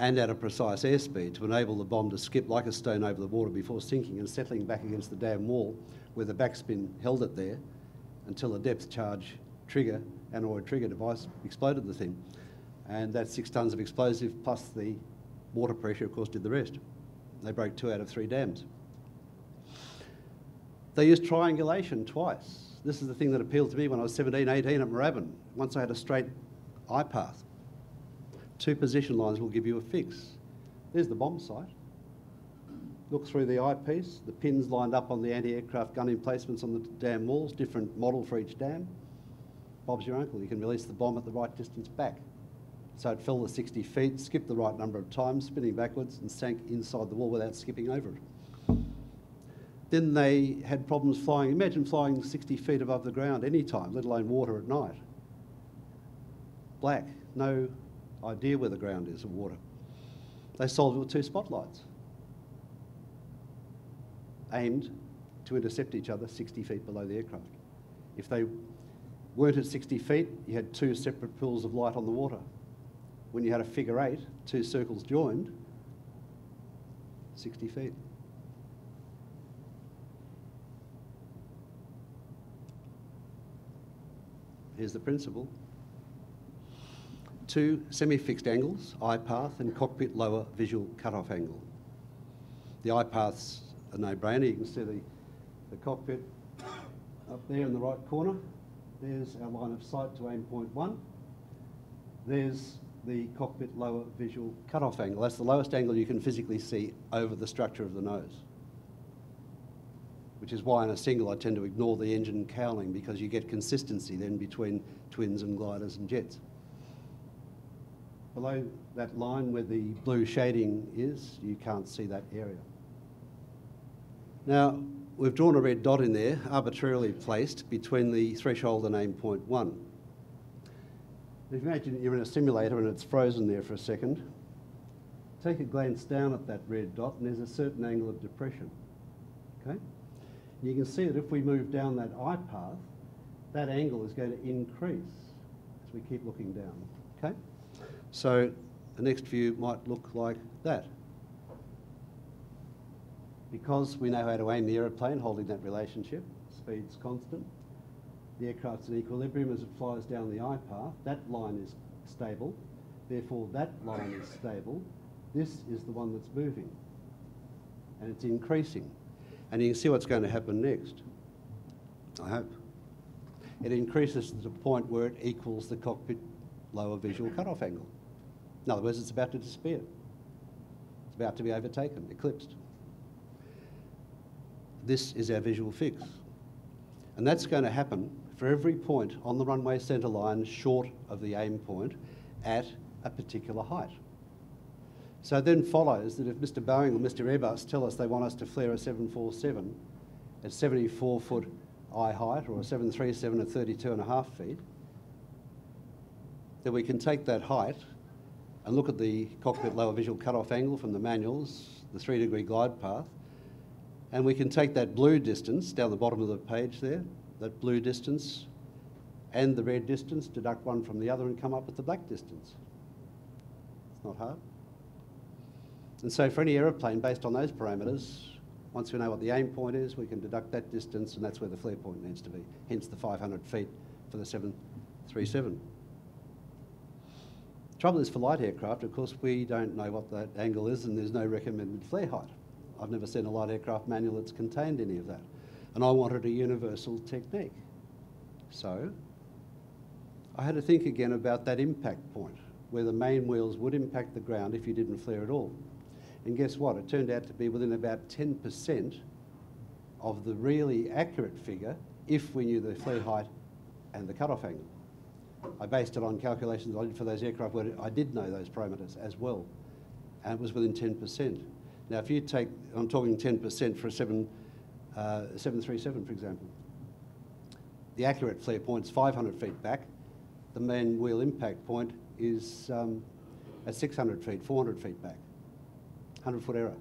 S2: and at a precise airspeed to enable the bomb to skip like a stone over the water before sinking and settling back against the dam wall where the backspin held it there until a depth charge trigger, aneroid trigger device exploded the thing. And that 6 tonnes of explosive plus the water pressure, of course, did the rest. They broke 2 out of 3 dams. They used triangulation twice. This is the thing that appealed to me when I was 17, 18 at Moorabbin. Once I had a straight eye path. 2 position lines will give you a fix. There's the bomb site. Look through the eyepiece, the pins lined up on the anti-aircraft gun emplacements on the dam walls, different model for each dam. Bob's your uncle. You can release the bomb at the right distance back. So it fell the 60 feet, skipped the right number of times, spinning backwards, and sank inside the wall without skipping over it. Then they had problems flying. Imagine flying 60 feet above the ground any time, let alone water at night. Black, no idea where the ground is or water. They solved it with 2 spotlights, aimed to intercept each other 60 feet below the aircraft. If they weren't at 60 feet, you had 2 separate pools of light on the water. When you had a figure 8, 2 circles joined, 60 feet. Here's the principle. 2 semi-fixed angles, eye path and cockpit lower visual cutoff angle. The eye path's a no-brainer. You can see the cockpit up there in the right corner. There's our line of sight to aim point 1. There's the cockpit lower visual cutoff angle. That's the lowest angle you can physically see over the structure of the nose. Which is why in a single I tend to ignore the engine cowling, because you get consistency then between twins and gliders and jets. Below that line where the blue shading is, you can't see that area. Now, we've drawn a red dot in there, arbitrarily placed between the threshold and aim point 1. If you imagine you're in a simulator and it's frozen there for a second, take a glance down at that red dot and there's a certain angle of depression, okay? You can see that if we move down that eye path, that angle is going to increase as we keep looking down, okay? So the next view might look like that. Because we know how to aim the aeroplane, holding that relationship, speed's constant, the aircraft's in equilibrium as it flies down the eye path, that line is stable, therefore that line is stable, this is the one that's moving, and it's increasing. And you can see what's going to happen next, I hope. It increases to the point where it equals the cockpit lower visual cutoff angle. In other words, it's about to disappear. It's about to be overtaken, eclipsed. This is our visual fix. And that's going to happen for every point on the runway centre line short of the aim point at a particular height. So it then follows that if Mr. Boeing or Mr. Airbus tell us they want us to flare a 747 at 74 foot eye height or a 737 at 32.5 feet, then we can take that height and look at the cockpit lower visual cutoff angle from the manuals, the 3-degree glide path, and we can take that blue distance down the bottom of the page there, that blue distance and the red distance, deduct one from the other and come up with the black distance. It's not hard. And so for any aeroplane based on those parameters, once we know what the aim point is, we can deduct that distance and that's where the flare point needs to be, hence the 500 feet for the 737. The trouble is for light aircraft, of course, we don't know what that angle is and there's no recommended flare height. I've never seen a light aircraft manual that's contained any of that. And I wanted a universal technique. So I had to think again about that impact point, where the main wheels would impact the ground if you didn't flare at all. And guess what? It turned out to be within about 10% of the really accurate figure if we knew the flare height and the cutoff angle. I based it on calculations I did for those aircraft where I did know those parameters as well, and it was within 10%. Now, if you take, I'm talking 10% for a 737, for example, the accurate flare point's 500 feet back, the main wheel impact point is at 600 feet, 400 feet back. 100-foot error.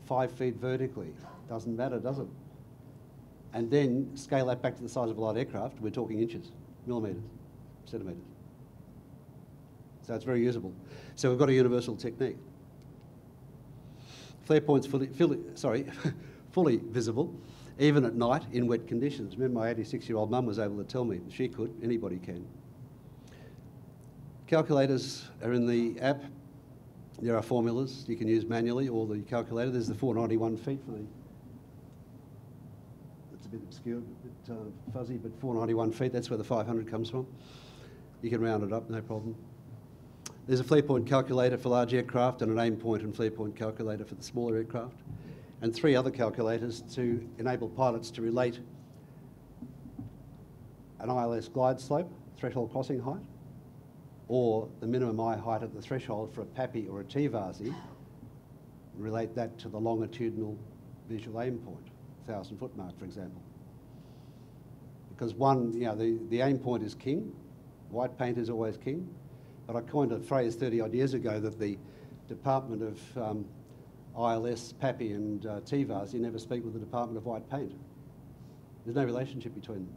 S2: 5 feet vertically. Doesn't matter, does it? And then scale that back to the size of a light aircraft, we're talking inches, millimetres, centimetres. So it's very usable. So we've got a universal technique. Flare point's fully visible, even at night in wet conditions. Remember, my 86-year-old mum was able to tell me. She could, anybody can. Calculators are in the app. There are formulas you can use manually or the calculator. There's the 491 feet for the, it's a bit obscure, a bit fuzzy, but 491 feet, that's where the 500 comes from. You can round it up, no problem. There's a flare point calculator for large aircraft and an aim point and flare point calculator for the smaller aircraft, and 3 other calculators to enable pilots to relate an ILS glide slope, threshold crossing height, or the minimum eye height at the threshold for a PAPI or a T-VARSI, relate that to the longitudinal visual aim point, 1,000-foot mark, for example. Because the aim point is king, white paint is always king, but I coined a phrase 30-odd years ago that the Department of ILS, PAPI and T-VARSI never speak with the Department of White Paint. There's no relationship between them,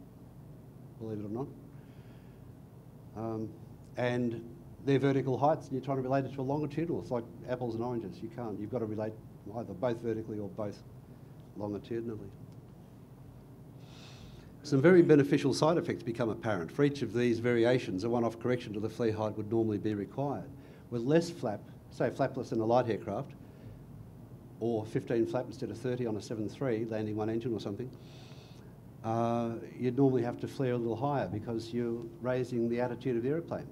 S2: believe it or not. And they're vertical heights, and you're trying to relate it to a longitudinal. It's like apples and oranges. You can't. You've got to relate either both vertically or both longitudinally. Some very beneficial side effects become apparent. For each of these variations, a one-off correction to the flare height would normally be required. With less flap, say flapless in a light aircraft, or 15 flap instead of 30 on a 7.3, landing one engine or something, you'd normally have to flare a little higher because you're raising the attitude of the aeroplane.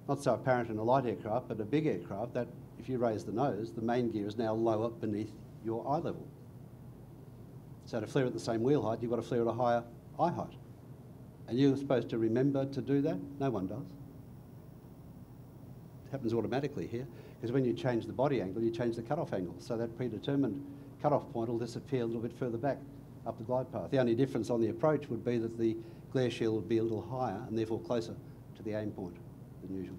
S2: Not so apparent in a light aircraft, but a big aircraft, that if you raise the nose, the main gear is now lower beneath your eye level. So to flare at the same wheel height, you've got to flare at a higher eye height. And you're supposed to remember to do that? No one does. It happens automatically here, because when you change the body angle, you change the cut-off angle. So that predetermined cut-off point will disappear a little bit further back up the glide path. The only difference on the approach would be that the glare shield would be a little higher and therefore closer to the aim point than usual.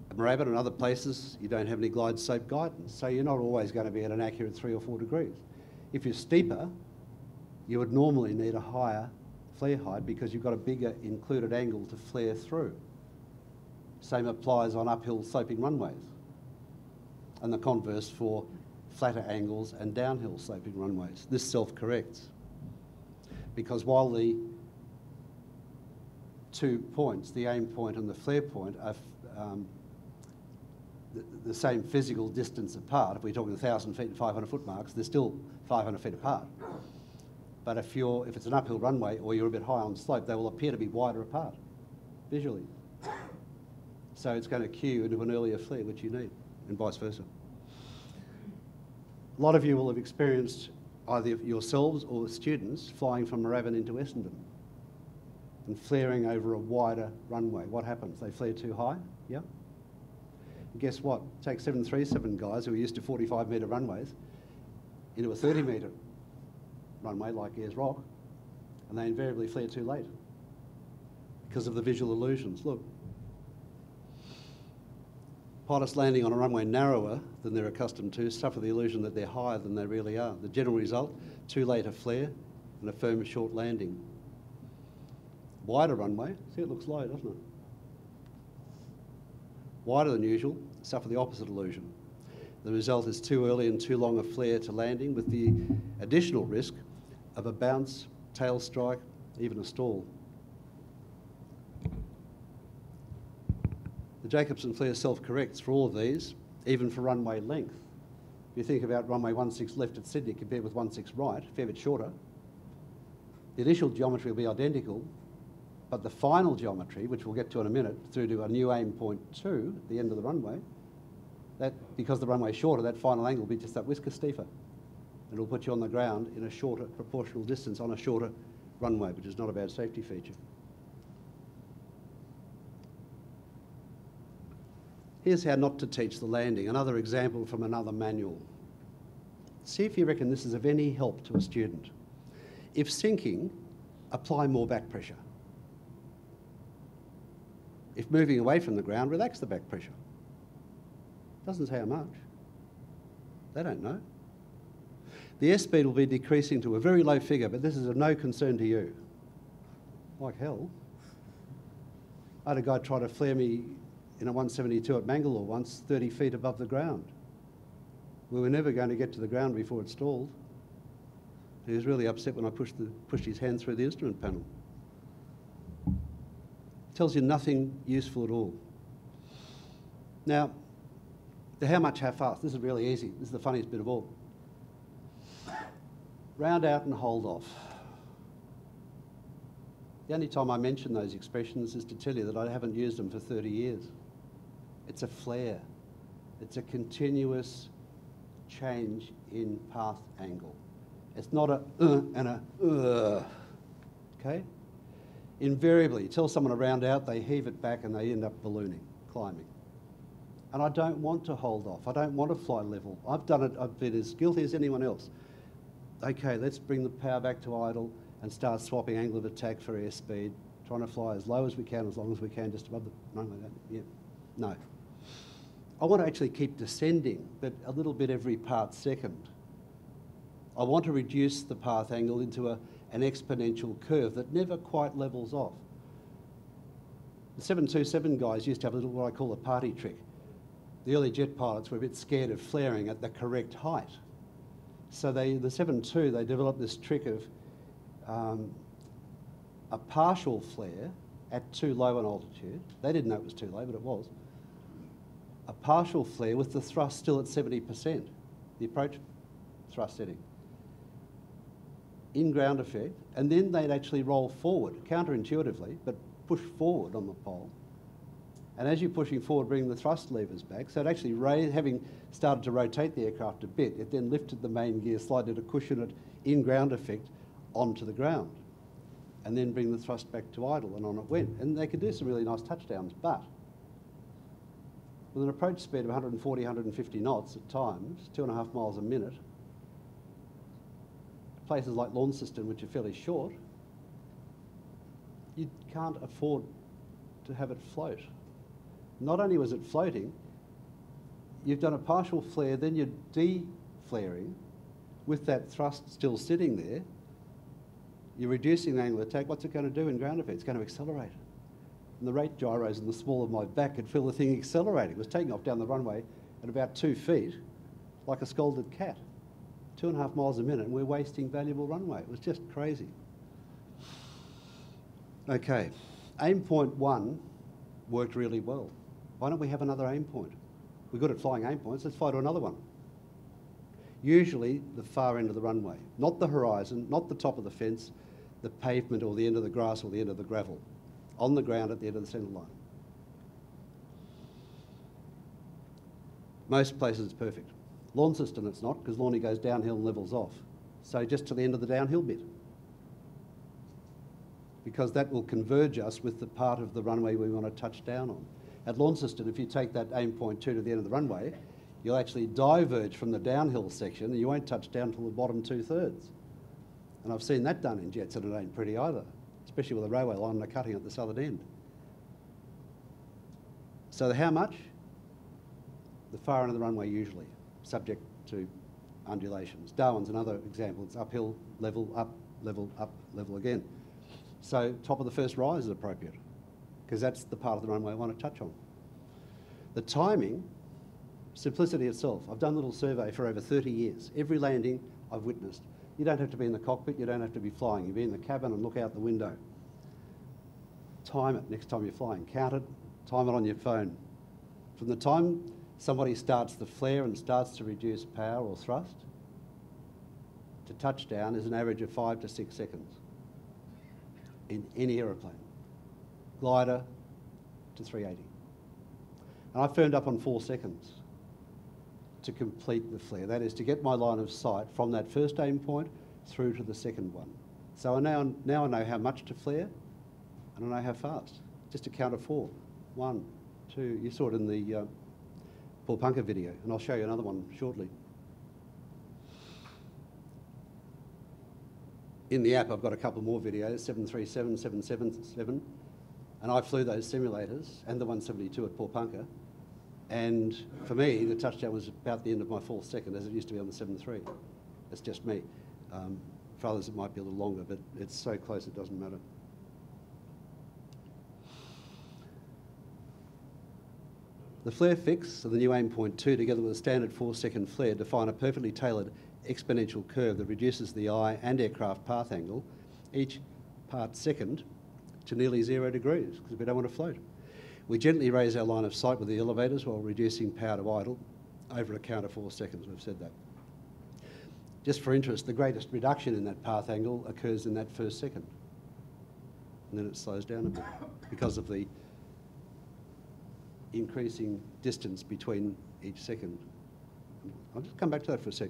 S2: At Moorabbin and other places, you don't have any glide slope guidance, so you're not always going to be at an accurate 3 or 4 degrees. If you're steeper, you would normally need a higher flare height because you've got a bigger included angle to flare through. Same applies on uphill sloping runways, and the converse for flatter angles and downhill sloping runways. This self-corrects because while the 2 points, the aim point and the flare point, are the same physical distance apart, if we're talking 1,000 feet and 500 foot marks, they're still 500 feet apart. But if it's an uphill runway or you're a bit high on slope, they will appear to be wider apart, visually. So it's going to cue you into an earlier flare, which you need, and vice versa. A lot of you will have experienced, either yourselves or students, flying from Moorabbin into Essendon and flaring over a wider runway. What happens? They flare too high? Yeah. And guess what? Take 737 guys who are used to 45-metre runways into a 30-metre runway like Ayers Rock, and they invariably flare too late because of the visual illusions. Look, pilots landing on a runway narrower than they're accustomed to suffer the illusion that they're higher than they really are. The general result, too late a flare and a firm short landing. Wider runway, see, it looks low, doesn't it? Wider than usual, suffer the opposite illusion. The result is too early and too long a flare to landing, with the additional risk of a bounce, tail strike, even a stall. The Jacobson flare self-corrects for all of these, even for runway length. If you think about runway 16 left at Sydney compared with 16 right, a fair bit shorter, the initial geometry will be identical, but the final geometry, which we'll get to in a minute, through to a new aim point 2 at the end of the runway, that, because the runway is shorter, that final angle will be just that whisker steeper. It'll put you on the ground in a shorter proportional distance on a shorter runway, which is not a bad safety feature. Here's how not to teach the landing, another example from another manual. See if you reckon this is of any help to a student. If sinking, apply more back pressure. If moving away from the ground, relax the back pressure. Doesn't say how much. They don't know. The airspeed will be decreasing to a very low figure, but this is of no concern to you. Like hell. I had a guy try to flare me in a 172 at Mangalore once, 30 feet above the ground. We were never going to get to the ground before it stalled. He was really upset when I pushed his hand through the instrument panel. Tells you nothing useful at all. Now, the how much, how fast, this is really easy. This is the funniest bit of all. Round out and hold off. The only time I mention those expressions is to tell you that I haven't used them for 30 years. It's a flare. It's a continuous change in path angle. It's not a and a okay? Invariably, you tell someone to round out, they heave it back and they end up ballooning, climbing. And I don't want to hold off. I don't want to fly level. I've done it. I've been as guilty as anyone else. Okay, let's bring the power back to idle and start swapping angle of attack for airspeed, trying to fly as low as we can, as long as we can, just above the runway. Yeah, no. I want to actually keep descending, but a little bit every part second. I want to reduce the path angle into an exponential curve that never quite levels off. The 727 guys used to have a little, what I call a party trick. The early jet pilots were a bit scared of flaring at the correct height. So the 7.2, they developed this trick of a partial flare at too low an altitude. They didn't know it was too low, but it was. A partial flare with the thrust still at 70%, the approach thrust setting, in ground effect, and then they'd actually roll forward, counterintuitively, but push forward on the pole. And as you're pushing forward, bringing the thrust levers back, so it actually, having started to rotate the aircraft a bit, it then lifted the main gear slightly to cushion it in ground effect onto the ground, and then bring the thrust back to idle, and on it went. And they could do some really nice touchdowns, but with an approach speed of 140, 150 knots at times, 2.5 miles a minute, places like Launceston, which are fairly short, you can't afford to have it float. Not only was it floating, you've done a partial flare, then you're de-flaring with that thrust still sitting there. You're reducing the angle of attack. What's it going to do in ground effect? It's going to accelerate. And the rate gyros in the small of my back could feel the thing accelerating. It was taking off down the runway at about 2 feet, like a scolded cat. 2.5 miles a minute, and we're wasting valuable runway. It was just crazy. Okay, aim point 1 worked really well. Why don't we have another aim point? We're good at flying aim points, let's fly to another one. Usually the far end of the runway, not the horizon, not the top of the fence, the pavement or the end of the grass or the end of the gravel, on the ground at the end of the centre line. Most places it's perfect. Launceston it's not, because Lorne goes downhill and levels off. So just to the end of the downhill bit. Because that will converge us with the part of the runway we want to touch down on. At Launceston, if you take that aim point 2 to the end of the runway, you'll actually diverge from the downhill section and you won't touch down till the bottom 2/3. And I've seen that done in jets and it ain't pretty either, especially with a railway line and a cutting at the southern end. So how much? The far end of the runway usually, subject to undulations. Darwin's another example. It's uphill, level, up, level again. So top of the first rise is appropriate, because that's the part of the runway I want to touch on. The timing, simplicity itself. I've done a little survey for over 30 years. Every landing I've witnessed. You don't have to be in the cockpit, you don't have to be flying. You be in the cabin and look out the window. Time it next time you're flying. Count it, time it on your phone. From the time somebody starts the flare and starts to reduce power or thrust, to touchdown is an average of 5 to 6 seconds in any aeroplane. Glider to 380. And I firmed up on 4 seconds to complete the flare. That is to get my line of sight from that first aim point through to the second one. So now I know how much to flare and I know how fast. Just a count of 4. 1, 2, you saw it in the Paul Punker video, and I'll show you another one shortly. In the app, I've got a couple more videos, 737, 777, and I flew those simulators and the 172 at Paul Punker. And for me, the touchdown was about the end of my 4th second, as it used to be on the 7.3. That's just me. For others, it might be a little longer, but it's so close it doesn't matter. The flare fix of the new aim point 2, together with a standard 4-second flare, define a perfectly tailored exponential curve that reduces the eye and aircraft path angle, each part second, to nearly 0 degrees, because we don't want to float. We gently raise our line of sight with the elevators while reducing power to idle over a count of 4 seconds. We've said that. Just for interest, the greatest reduction in that path angle occurs in that first second. And then it slows down a bit because of the increasing distance between each second. I'll just come back to that for a sec.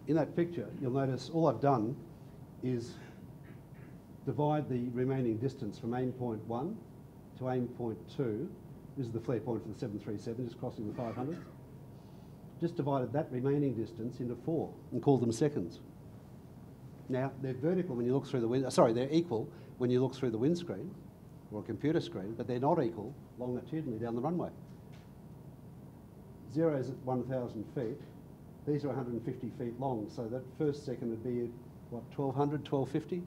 S2: In that picture, you'll notice all I've done is divide the remaining distance from aim point 1 to aim point 2. This is the flare point for the 737, just crossing the 500. Just divided that remaining distance into 4 and called them seconds. Now, they're vertical when you look through the window. Sorry, they're equal when you look through the windscreen or a computer screen, but they're not equal longitudinally down the runway. 0 is at 1,000 feet. These are 150 feet long, so that first second would be, what, 1,200, 1,250?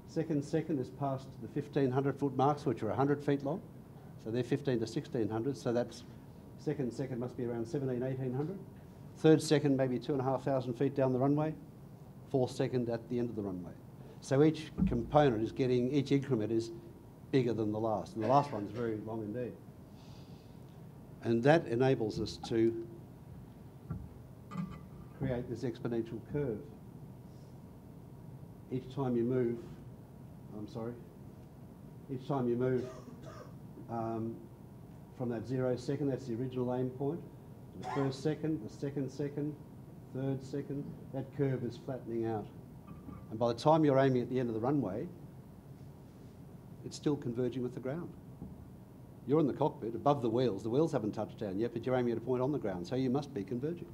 S2: Second is past the 1,500 foot marks, which are 100 feet long. So they're 1,500 to 1,600, so that's second must be around 1,700, 1,800. Third second, maybe 2,500 feet down the runway. Fourth second at the end of the runway. So each component is getting, each increment is bigger than the last. And the last one's very long indeed. And that enables us to create this exponential curve. Each time you move, each time you move from that 0 second, that's the original aim point, the first second, the second second, third second, that curve is flattening out. And by the time you're aiming at the end of the runway, it's still converging with the ground. You're in the cockpit, above the wheels haven't touched down yet, but you're aiming at a point on the ground, so you must be converging.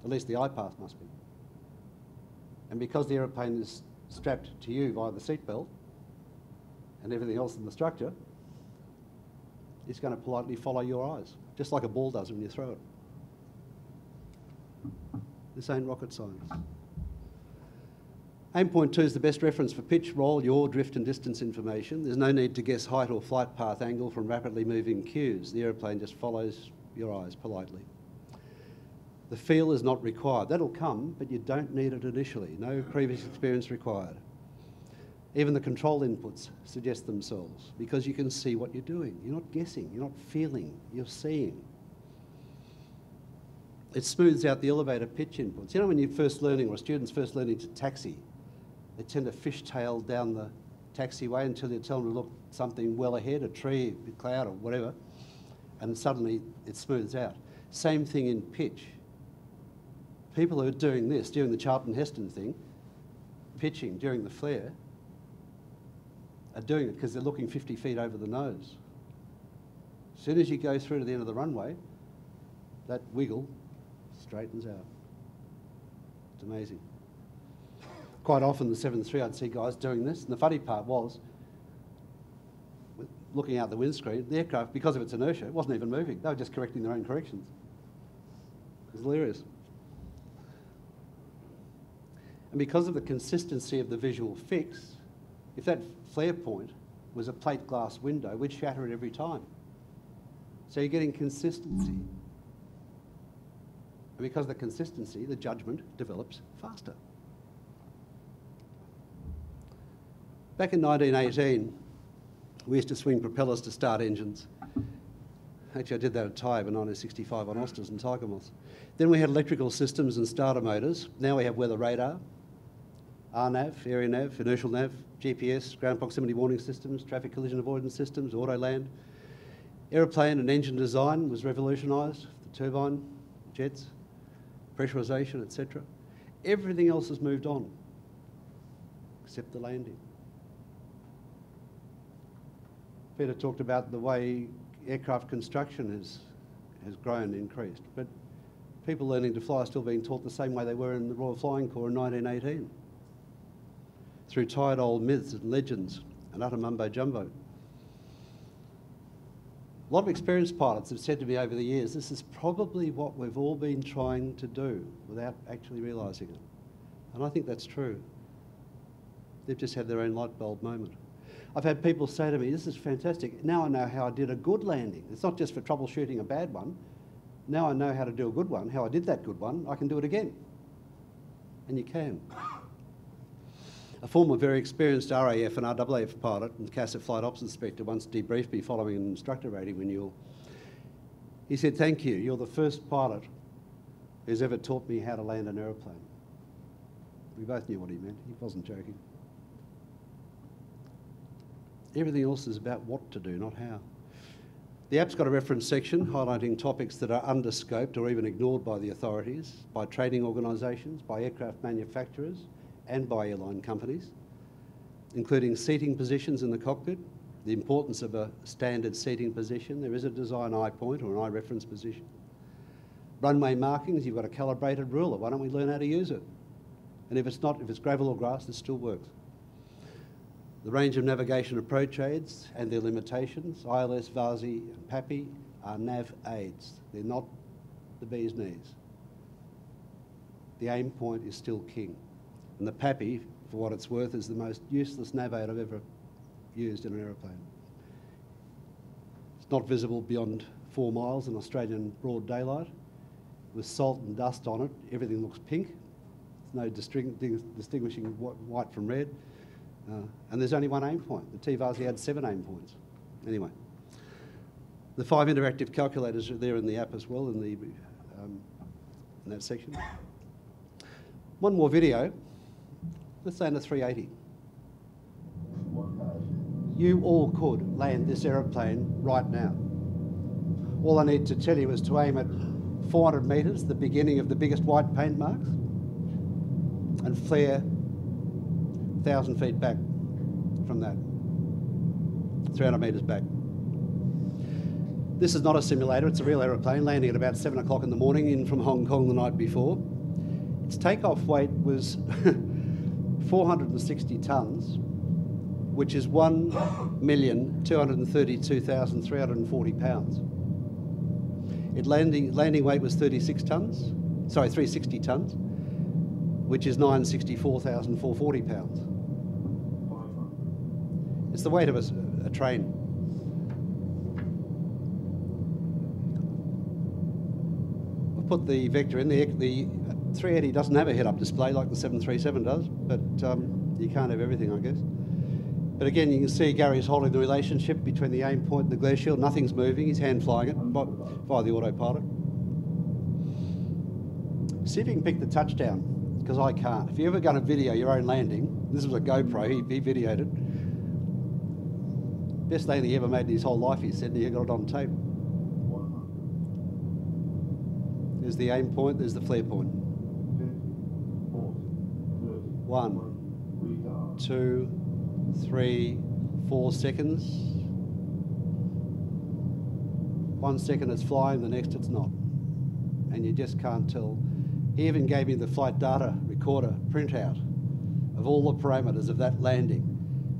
S2: At least the eye path must be. And because the aeroplane is strapped to you via the seatbelt and everything else in the structure, it's going to politely follow your eyes, just like a ball does when you throw it. This ain't rocket science. Aim point 2 is the best reference for pitch, roll, yaw, drift and distance information. There's no need to guess height or flight path angle from rapidly moving cues. The aeroplane just follows your eyes politely. The feel is not required. That'll come, but you don't need it initially. No previous experience required. Even the control inputs suggest themselves because you can see what you're doing. You're not guessing, you're not feeling, you're seeing. It smooths out the elevator pitch inputs. You know when you're first learning, or students first learning to taxi, they tend to fishtail down the taxiway until you tell them to look something well ahead, a tree, a cloud or whatever, and suddenly it smooths out. Same thing in pitch. People who are doing this, doing the Charlton Heston thing, pitching during the flare, are doing it because they're looking 50 feet over the nose. As soon as you go through to the end of the runway, that wiggle straightens out. It's amazing. Quite often the 7.3 I'd see guys doing this, and the funny part was, looking out the windscreen, the aircraft, because of its inertia, it wasn't even moving. They were just correcting their own corrections. It was hilarious. And because of the consistency of the visual fix, if that flare point was a plate glass window, we'd shatter it every time. So you're getting consistency. And because of the consistency, the judgment develops faster. Back in 1918, we used to swing propellers to start engines. Actually, I did that at Tybe in 1965 on Osters and Tiger Moths. Then we had electrical systems and starter motors. Now we have weather radar, RNAV, area nav, inertial nav, GPS, ground proximity warning systems, traffic collision avoidance systems, auto land. Aeroplane and engine design was revolutionised, the turbine, jets, pressurisation, etc. Everything else has moved on, except the landing. Peter talked about the way aircraft construction has grown and increased, but people learning to fly are still being taught the same way they were in the Royal Flying Corps in 1918, through tired old myths and legends and utter mumbo-jumbo. A lot of experienced pilots have said to me over the years, this is probably what we've all been trying to do without actually realising it. And I think that's true. They've just had their own light bulb moment. I've had people say to me, this is fantastic. Now I know how I did a good landing. It's not just for troubleshooting a bad one. Now I know how to do a good one, how I did that good one, I can do it again. And you can. A former very experienced RAF and RAAF pilot and CASA flight ops inspector once debriefed me following an instructor rating renewal. He said, thank you, you're the first pilot who's ever taught me how to land an aeroplane. We both knew what he meant, he wasn't joking. Everything else is about what to do, not how. The app's got a reference section highlighting topics that are underscoped or even ignored by the authorities, by training organisations, by aircraft manufacturers, and by airline companies, including seating positions in the cockpit, the importance of a standard seating position. There is a design eye point or an eye reference position. Runway markings, you've got a calibrated ruler. Why don't we learn how to use it? And if it's gravel or grass, it still works. The range of navigation approach aids and their limitations, ILS, VASI and PAPI, are nav aids. They're not the bee's knees. The aim point is still king. And the PAPI, for what it's worth, is the most useless nav aid I've ever used in an aeroplane. It's not visible beyond 4 miles in Australian broad daylight. with salt and dust on it. Everything looks pink. There's no distinguishing white from red. And there's only one aim point. The T-Vasi had 7 aim points. Anyway, the 5 interactive calculators are there in the app as well in that section. One more video. Let's land a 380. You all could land this aeroplane right now. All I need to tell you is to aim at 400 metres, the beginning of the biggest white paint marks, and flare 1,000 feet back from that, 300 metres back. This is not a simulator, it's a real aeroplane landing at about 7 o'clock in the morning in from Hong Kong the night before. Its takeoff weight was 460 tonnes, which is 1,232,340 pounds. Its landing weight was 360 tonnes, which is 964,440 pounds. It's the weight of a train. I've put the vector in. The 380 doesn't have a head-up display like the 737 does, but you can't have everything, I guess. But again, you can see Gary's holding the relationship between the aim point and the glare shield. Nothing's moving. He's hand-flying it via the autopilot. See if you can pick the touchdown, because I can't. If you're ever going to video your own landing, this was a GoPro, he videoed it. Best landing he ever made in his whole life, he said, and he got it on tape. There's the aim point, there's the flare point. 1, 2, 3, 4 seconds. 1 second it's flying, the next it's not. And you just can't tell. He even gave me the flight data recorder printout of all the parameters of that landing.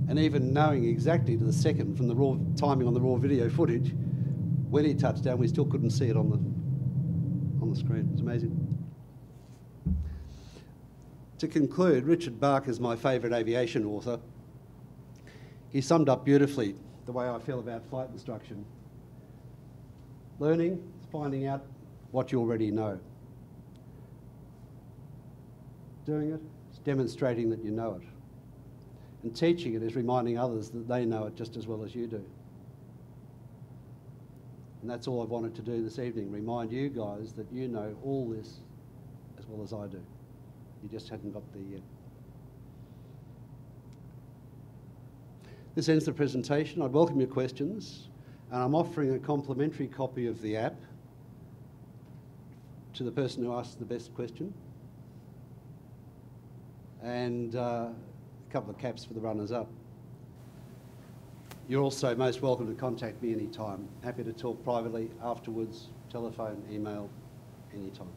S2: And even knowing exactly to the second from the raw timing on the raw video footage, when he touched down, we still couldn't see it on the screen. It's amazing. To conclude, Richard Bach is my favourite aviation author. He summed up beautifully the way I feel about flight instruction. Learning is finding out what you already know. Doing it is demonstrating that you know it. And teaching it is reminding others that they know it just as well as you do. And that's all I've wanted to do this evening, remind you guys that you know all this as well as I do. You just hadn't got there yet. This ends the presentation. I'd welcome your questions, and I'm offering a complimentary copy of the app to the person who asks the best question, and a couple of caps for the runners-up. You're also most welcome to contact me anytime. Happy to talk privately, afterwards, telephone, email, anytime.